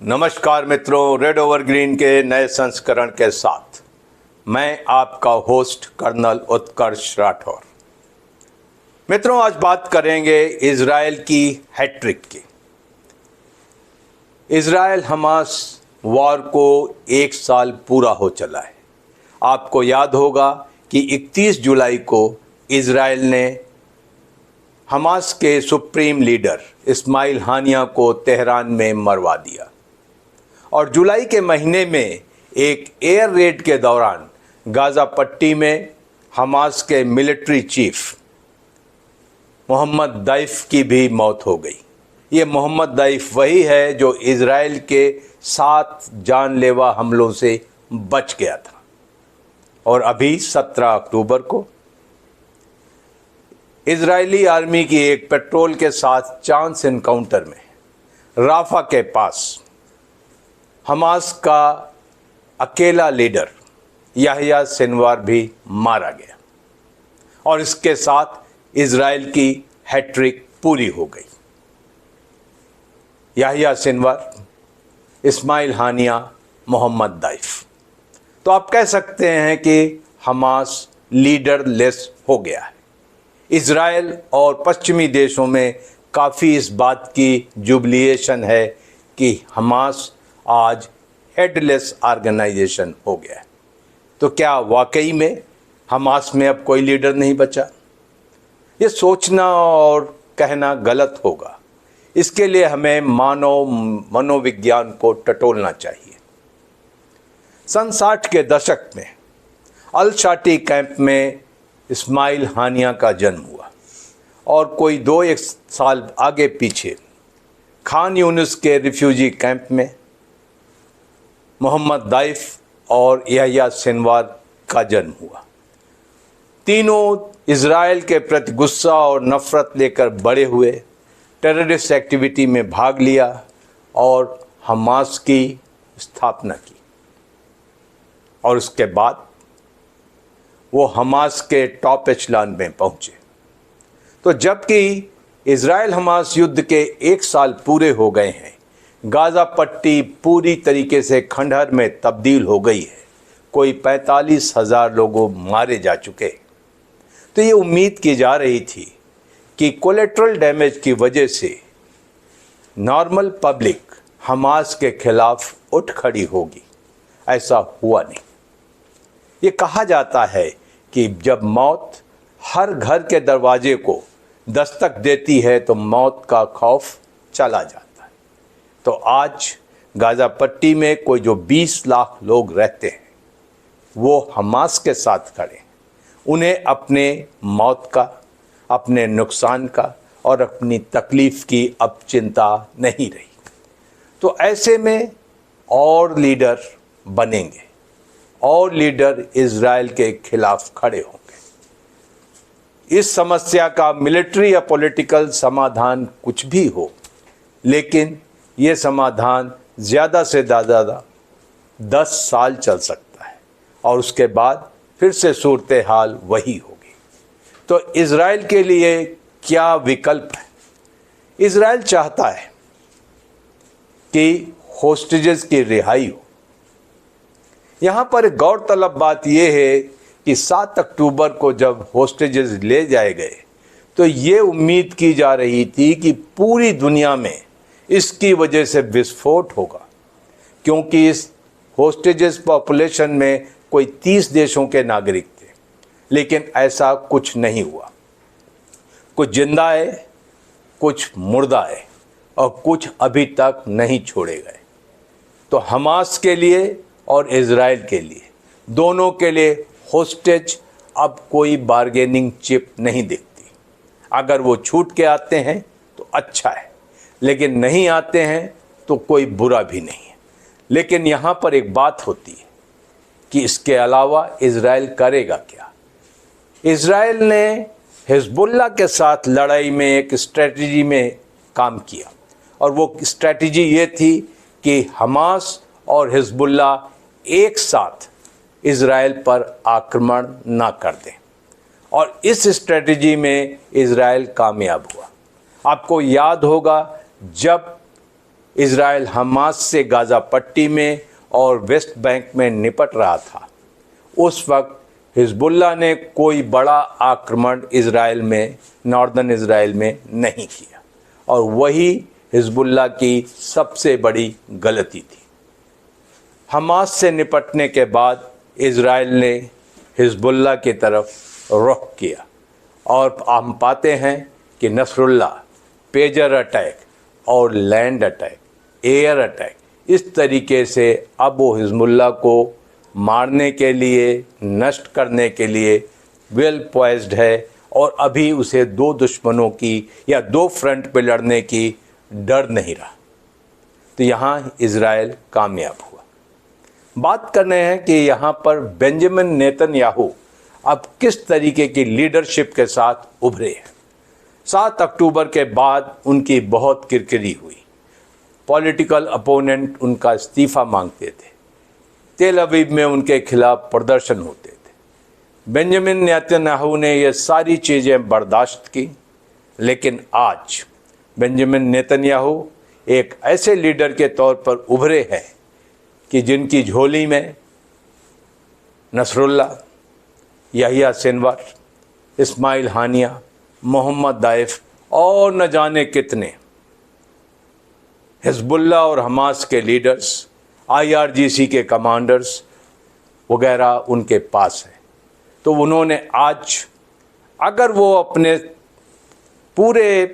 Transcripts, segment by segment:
नमस्कार मित्रों, red over green के नए संस्करण के साथ मैं आपका होस्ट कर्नल उत्कर्ष राठौर। मित्रों, आज बात करेंगे इजराइल की हैट्रिक की। इजराइल हमास वॉर को 1 साल पूरा हो चला है। आपको याद होगा कि 31 जुलाई को इजराइल ने हमास के सुप्रीम लीडर इस्माइल हानिया को तेहरान में मरवा दिया और जुलाई के महीने में एक एयर रेड के दौरान गाज़ा पट्टी में हमास के मिलिट्री चीफ मोहम्मद दैफ की भी मौत हो गई। ये मोहम्मद दैफ वही है जो इजराइल के 7 जानलेवा हमलों से बच गया था। और अभी 17 अक्टूबर को इजरायली आर्मी की एक पेट्रोल के साथ चांस एनकाउंटर में राफा के पास हमास का अकेला लीडर याह्या सिनवार भी मारा गया और इसके साथ इजराइल की हैट्रिक पूरी हो गई। याह्या सिनवार, इस्माइल हानिया, मोहम्मद दैफ। तो आप कह सकते हैं कि हमास लीडरलेस हो गया है। इजराइल और पश्चिमी देशों में काफ़ी इस बात की जुबिलिएशन है कि हमास आज हेडलेस ऑर्गेनाइजेशन हो गया है। तो क्या वाकई में हमास में अब कोई लीडर नहीं बचा? ये सोचना और कहना गलत होगा। इसके लिए हमें मानव मनोविज्ञान को टटोलना चाहिए। सन 60 के दशक में अल शाटी कैंप में इस्माइल हानिया का जन्म हुआ और कोई 2-1 साल आगे पीछे खान यूनिस के रिफ्यूजी कैंप में मोहम्मद दैफ और याह्या सिनवार का जन्म हुआ। तीनों इजराइल के प्रति गुस्सा और नफरत लेकर बड़े हुए, टेररिस्ट एक्टिविटी में भाग लिया और हमास की स्थापना की। और उसके बाद वो हमास के टॉप एचलान में पहुंचे। तो जबकि इजराइल हमास युद्ध के 1 साल पूरे हो गए हैं, गाज़ा पट्टी पूरी तरीके से खंडहर में तब्दील हो गई है। कोई 45,000 लोगों मारे जा चुके। तो ये उम्मीद की जा रही थी कि कोलेट्रल डैमेज की वजह से नॉर्मल पब्लिक हमास के खिलाफ उठ खड़ी होगी। ऐसा हुआ नहीं। ये कहा जाता है कि जब मौत हर घर के दरवाजे को दस्तक देती है तो मौत का खौफ चला जाता है। तो आज गाज़ा पट्टी में कोई जो 20 लाख लोग रहते हैं वो हमास के साथ खड़े। उन्हें अपने मौत का, अपने नुकसान का और अपनी तकलीफ़ की अब चिंता नहीं रही। तो ऐसे में और लीडर बनेंगे और लीडर इजराइल के खिलाफ खड़े होंगे। इस समस्या का मिलिट्री या पॉलिटिकल समाधान कुछ भी हो, लेकिन ये समाधान ज़्यादा से ज़्यादा 10 साल चल सकता है और उसके बाद फिर से सूरत हाल वही होगी। तो इजराइल के लिए क्या विकल्प है? इजराइल चाहता है कि होस्टेजेस की रिहाई हो। यहाँ पर गौरतलब बात यह है कि 7 अक्टूबर को जब होस्टेजेस ले जाए गए तो ये उम्मीद की जा रही थी कि पूरी दुनिया में इसकी वजह से विस्फोट होगा, क्योंकि इस होस्टेजेस पॉपुलेशन में कोई 30 देशों के नागरिक थे। लेकिन ऐसा कुछ नहीं हुआ। कुछ जिंदा है, कुछ मुर्दा है और कुछ अभी तक नहीं छोड़े गए। तो हमास के लिए और इजराइल के लिए, दोनों के लिए होस्टेज अब कोई बार्गेनिंग चिप नहीं दिखती। अगर वो छूट के आते हैं तो अच्छा है, लेकिन नहीं आते हैं तो कोई बुरा भी नहीं है। लेकिन यहाँ पर एक बात होती है कि इसके अलावा इजराइल करेगा क्या? इजराइल ने हिजबुल्लाह के साथ लड़ाई में एक स्ट्रेटजी में काम किया और वो स्ट्रेटजी ये थी कि हमास और हिजबुल्लाह एक साथ इजराइल पर आक्रमण ना कर दें। और इस स्ट्रेटजी में इजराइल कामयाब हुआ। आपको याद होगा जब इज़राइल हमास से गाज़ा पट्टी में और वेस्ट बैंक में निपट रहा था, उस वक्त हिजबुल्लाह ने कोई बड़ा आक्रमण इज़राइल में, नॉर्दर्न इज़राइल में नहीं किया, और वही हिजबुल्लाह की सबसे बड़ी गलती थी। हमास से निपटने के बाद इज़राइल ने हिजबुल्लाह की तरफ रुख किया, और हम पाते हैं कि नसरुल्लाह पेजर अटैक और लैंड अटैक, एयर अटैक, इस तरीके से अब वो हिजबुल्लाह को मारने के लिए, नष्ट करने के लिए वेल पॉइज्ड है, और अभी उसे दो दुश्मनों की या दो फ्रंट पे लड़ने की डर नहीं रहा। तो यहाँ इज़राइल कामयाब हुआ। बात करने हैं कि यहाँ पर बेंजामिन नेतन्याहू अब किस तरीके की लीडरशिप के साथ उभरे हैं। 7 अक्टूबर के बाद उनकी बहुत किरकिरी हुई। पॉलिटिकल अपोनेंट उनका इस्तीफ़ा मांगते थे, तेल अवीव में उनके खिलाफ प्रदर्शन होते थे। बेंजामिन नेतन्याहू ने ये सारी चीज़ें बर्दाश्त की, लेकिन आज बेंजामिन नेतन्याहू एक ऐसे लीडर के तौर पर उभरे हैं कि जिनकी झोली में नसरुल्लाह, याहिया सिनवार, इस्माइल हानिया, मोहम्मद दाइफ और न जाने कितने हिजबुल्लाह और हमास के लीडर्स, IRGC के कमांडर्स वगैरह उनके पास हैं। तो उन्होंने आज, अगर वो अपने पूरे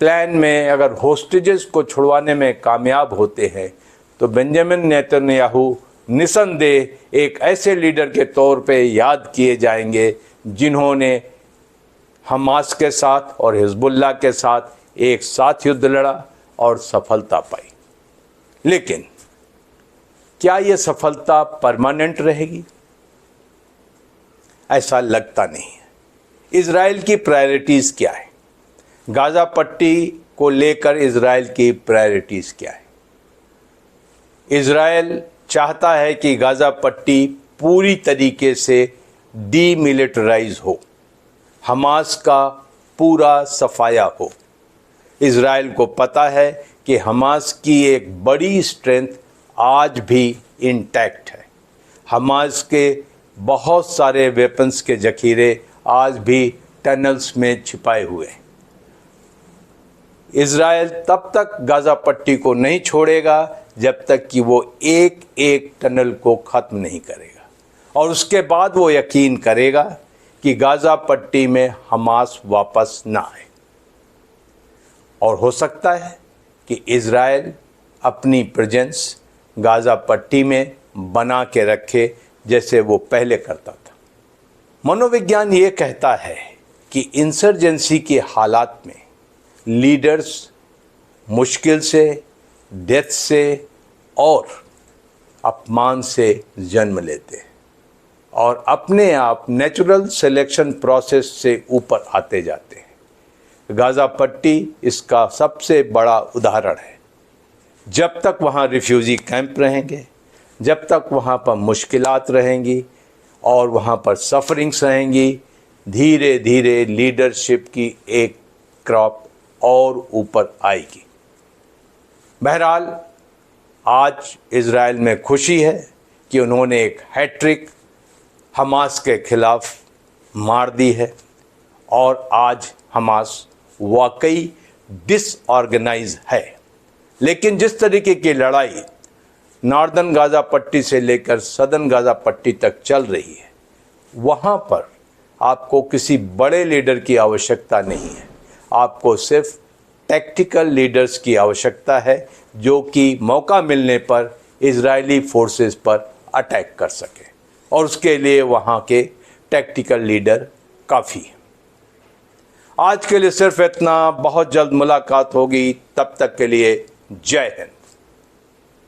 प्लान में अगर होस्टेजेस को छुड़वाने में कामयाब होते हैं, तो बेंजामिन नेतन्याहू निसंदेह एक ऐसे लीडर के तौर पे याद किए जाएंगे जिन्होंने हमास के साथ और हिजबुल्लाह के साथ एक साथ युद्ध लड़ा और सफलता पाई। लेकिन क्या ये सफलता परमानेंट रहेगी? ऐसा लगता नहीं है। इज़राइल की प्रायोरिटीज़ क्या है? गाज़ा पट्टी को लेकर इज़राइल की प्रायोरिटीज़ क्या है? इज़राइल चाहता है कि गाज़ा पट्टी पूरी तरीके से डीमिलिटराइज हो, हमास का पूरा सफाया हो। इज़राइल को पता है कि हमास की एक बड़ी स्ट्रेंथ आज भी इंटैक्ट है। हमास के बहुत सारे वेपन्स के जखीरे आज भी टनल्स में छिपाए हुए हैं। इज़राइल तब तक गाज़ा पट्टी को नहीं छोड़ेगा जब तक कि वो एक एक टनल को ख़त्म नहीं करेगा, और उसके बाद वो यकीन करेगा कि गाज़ा पट्टी में हमास वापस ना आए। और हो सकता है कि इज़राइल अपनी प्रेजेंस गाज़ा पट्टी में बना के रखे जैसे वो पहले करता था। मनोविज्ञान ये कहता है कि इंसर्जेंसी के हालात में लीडर्स मुश्किल से, डेथ से और अपमान से जन्म लेते हैं और अपने आप नेचुरल सिलेक्शन प्रोसेस से ऊपर आते जाते हैं। गाज़ा पट्टी इसका सबसे बड़ा उदाहरण है। जब तक वहाँ रिफ्यूजी कैंप रहेंगे, जब तक वहाँ पर मुश्किलात रहेंगी और वहाँ पर सफरिंग्स रहेंगी, धीरे धीरे लीडरशिप की एक क्रॉप और ऊपर आएगी। बहरहाल आज इज़राइल में खुशी है कि उन्होंने एक हैट्रिक हमास के खिलाफ मार दी है और आज हमास वाकई डिसऑर्गेनाइज है। लेकिन जिस तरीके की लड़ाई नॉर्दर्न गाज़ा पट्टी से लेकर सदर्न गाज़ा पट्टी तक चल रही है, वहाँ पर आपको किसी बड़े लीडर की आवश्यकता नहीं है। आपको सिर्फ टैक्टिकल लीडर्स की आवश्यकता है जो कि मौका मिलने पर इजरायली फोर्सेस पर अटैक कर सके, और उसके लिए वहाँ के टैक्टिकल लीडर काफ़ी है। आज के लिए सिर्फ इतना। बहुत जल्द मुलाकात होगी, तब तक के लिए जय हिंद।